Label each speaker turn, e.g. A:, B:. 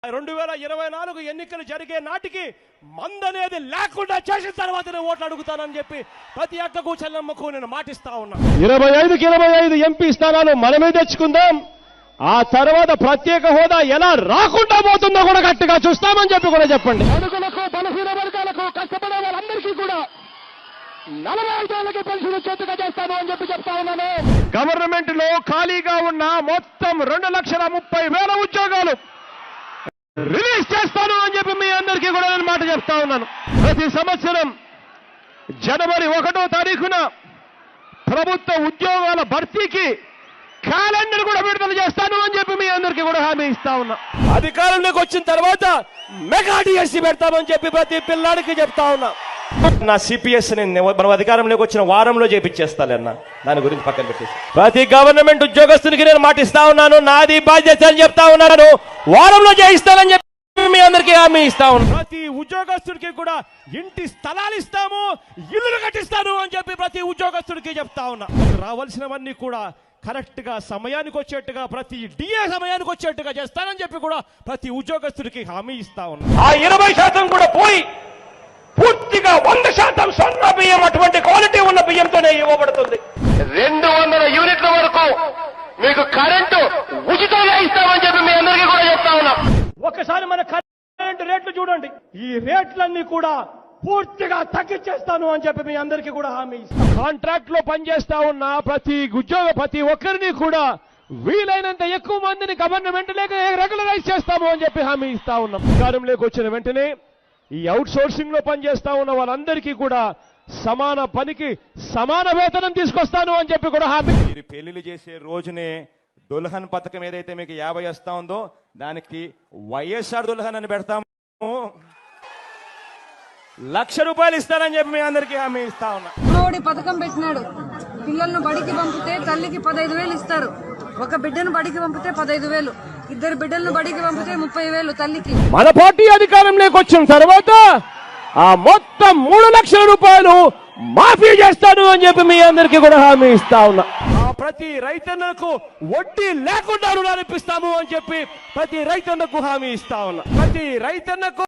A: 2024 ఎన్నికలు జరిగే నాటికి మందనేది లేకుండా చేసిన తర్వాతనే ఓట్లు అడుగుతానని చెప్పి ప్రతి అక్కకు చెల్లమ్మకు నేను మాటిస్తా ఉన్నా.
B: 25కి 25 ఎంపీ స్థానాలు మనమే తెచ్చుకుందాం. ఆ తర్వాత ప్రత్యేక హోదా ఎలా రాకుండా పోతుందో కూడా గట్టిగా చూస్తామని చెప్పి కూడా చెప్పండి.
C: అడుగులకు బలహీన వర్గాలకు కష్టపడే వాళ్ళందరికీ కూడా 45 ఏళ్ళకి పెన్షన్ చేతుగా చేస్తాను అని చెప్పి చెప్తా ఉన్నాను.
B: గవర్నమెంట్ లో ఖాళీగా ఉన్న మొత్తం 2,30,000 ఉద్యోగాలు రిలీజ్ చేస్తాను అని చెప్పి మీ అందరికీ కూడా నేను మాట చెప్తా ఉన్నాను. ప్రతి సంవత్సరం జనవరి 1వ తారీఖున ప్రభుత్వ ఉద్యోగాల భర్తీకి క్యాలెండర్ కూడా విడుదల చేస్తాను అని చెప్పి మీ అందరికీ కూడా హామీ ఇస్తా ఉన్నా.
A: అధికారంలోకి వచ్చిన తర్వాత మెగా డిఎస్సీ పెడతామని చెప్పి ప్రతి పిల్లాడికి చెప్తా ఉన్నా. నా సిపిఎస్ మనం అధికారంలోకి వచ్చిన వారంలో చేపించేస్తానన్న, దాని గురించి పక్కన పెట్టేసి ప్రతి గవర్నమెంట్ ఉద్యోగస్తునికి నేను మాటిస్తా ఉన్నాను. నాది బాధ్యత అని చెప్తా ఉన్నాను. వారంలో చేయిస్తానని చెప్పి మీ అందరికీ హామీ ఇస్తా ఉన్నాను. ప్రతి ఉద్యోగస్తుడికి కూడా ఇంటి స్థలాలు ఇస్తాము, ఇల్లులు కట్టిస్తాను అని చెప్పి ప్రతి ఉద్యోగస్తుడికి చెప్తా ఉన్నా. రావాల్సినవన్నీ కూడా కరెక్ట్ గా సమయానికి వచ్చేట్టుగా, ప్రతి డిఏ సమయానికి వచ్చేట్టుగా చేస్తానని చెప్పి కూడా ప్రతి ఉద్యోగస్తుడికి హామీ ఇస్తా ఉన్నా. ఆ 20% కూడా పోయి పూర్తిగా 100% సన్న బియ్యం, అటువంటి క్వాలిటీ ఉన్న బియ్యంతోనే ఇవ్వబడుతుంది.
C: 200 యూనిట్ల వరకు మీకు కరెంటు ఉచితంగా ఇస్తామని చెప్పి మీ అందరికీ కూడా చెప్తా ఉన్నా.
A: ఒకసారి మన కరెంట్ రేట్లు చూడండి. ఈ రేట్లన్నీ కూడా పూర్తిగా తగ్గించేస్తాను అని చెప్పి మీ అందరికీ కూడా హామీ ఇస్తాను.
B: కాంట్రాక్ట్ లో పనిచేస్తా ఉన్న ప్రతి ఒక్కరిని కూడా వీలైనంత ఎక్కువ మందిని గవర్నమెంట్ లేక రెగ్యులరైజ్ చేస్తాము అని చెప్పి హామీ ఇస్తా ఉన్నాం. అధికారంలోకి వచ్చిన వెంటనే ఈ అవుట్ సోర్సింగ్ లో పనిచేస్తా ఉన్న వాళ్ళందరికీ కూడా సమాన పనికి సమాన వేతనం తీసుకొస్తాను అని చెప్పి కూడా హామీ.
A: మీరు పెళ్లిళ్ళు చేసే రోజునే దుల్హన్ పథకం ఏదైతే మీకు 50 వస్తా ఉందో దానికి వైఎస్ఆర్ దుల్హన్ అని పెడతాము. 1,00,000 రూపాయలు ఇస్తానని చెప్పి మీ అందరికీ హామీ ఇస్తా ఉన్నా.
D: మోడీ పథకం పెట్టినాడు. పిల్లలను బడికి పంపితే తల్లికి 15,000 ఇస్తారు. ఒక బిడ్డను బడికి పంపితే 15,000, 2 బిడ్డలను బడికి పంపితే 30,000 తల్లికి.
B: మన పార్టీ అధికారంలోకి వచ్చిన తర్వాత ఆ మొత్తం 3,00,000 రూపాయలు మాఫీ చేస్తాను అని చెప్పి మీ అందరికీ కూడా హామీ ఇస్తా ఉన్నా.
A: ప్రతి రైతన్నకు వడ్డీ లేకుండా రుణాలు ఇప్పిస్తాము అని చెప్పి ప్రతి రైతన్నకు హామీ ఇస్తా ఉన్నా. ప్రతి రైతన్నకు